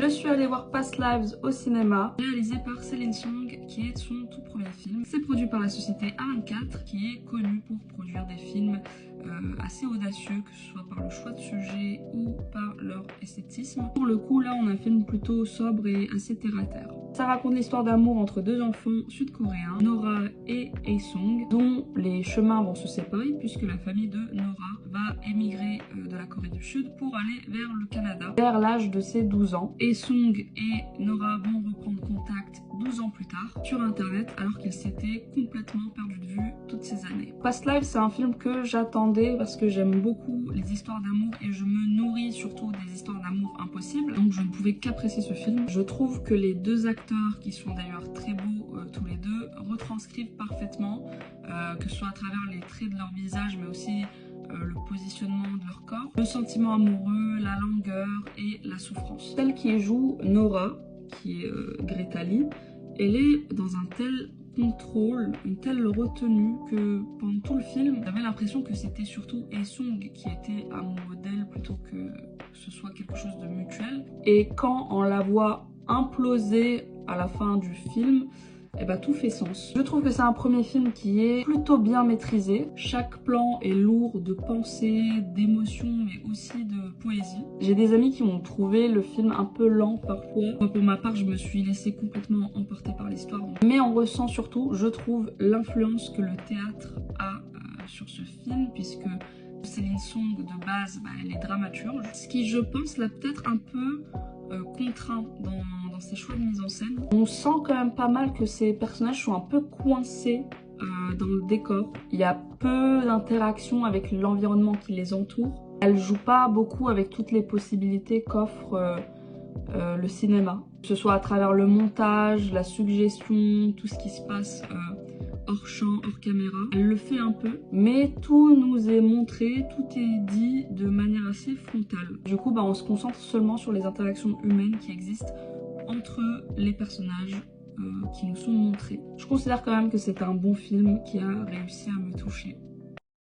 Je suis allée voir Past Lives au cinéma, réalisé par Céline Song, qui est son tout premier film. C'est produit par la société A24, qui est connue pour produire des films assez audacieux, que ce soit par le choix de sujet ou par leur esthétisme. Pour le coup, là, on a un film plutôt sobre et assez terre-à-terre. Ça raconte l'histoire d'amour entre deux enfants sud-coréens, Nora et Hae-sung, dont les chemins vont se séparer puisque la famille de Nora va émigrer de la Corée du Sud pour aller vers le Canada vers l'âge de ses 12 ans. Hae-sung et Nora vont reprendre contact 12 ans plus tard sur internet alors qu'ils s'étaient complètement perdus de vue toutes ces années. Past Lives, c'est un film que j'attendais parce que j'aime beaucoup les histoires d'amour et je me nourris surtout des histoires d'amour impossibles, donc je ne pouvais qu'apprécier ce film. Je trouve que les deux acteurs, qui sont d'ailleurs très beaux tous les deux, retranscrivent parfaitement, que ce soit à travers les traits de leur visage mais aussi le positionnement de leur corps, le sentiment amoureux, la langueur et la souffrance. Celle qui joue Nora, qui est Greta Lee, elle est dans un tel contrôle, une telle retenue que pendant tout le film, j'avais l'impression que c'était surtout Hae-sung qui était amoureux d'elle plutôt que ce soit quelque chose de mutuel. Et quand on la voit imploser à la fin du film, et bah tout fait sens. Je trouve que c'est un premier film qui est plutôt bien maîtrisé. Chaque plan est lourd de pensées, d'émotions, mais aussi de poésie. J'ai des amis qui ont trouvé le film un peu lent parfois. Moi, pour ma part, je me suis laissée complètement emporter par l'histoire. Mais on ressent surtout, je trouve, l'influence que le théâtre a sur ce film, puisque Céline Song, de base, elle est dramaturge. Ce qui, je pense, l'a peut-être un peu contraint dans ses choix de mise en scène. On sent quand même pas mal que ces personnages sont un peu coincés dans le décor. Il y a peu d'interactions avec l'environnement qui les entoure. Elle joue pas beaucoup avec toutes les possibilités qu'offre le cinéma. Que ce soit à travers le montage, la suggestion, tout ce qui se passe hors champ, hors caméra. Elle le fait un peu, mais tout nous est montré, tout est dit de manière assez frontale. Du coup, on se concentre seulement sur les interactions humaines qui existent entre les personnages qui nous sont montrés. Je considère quand même que c'est un bon film qui a réussi à me toucher.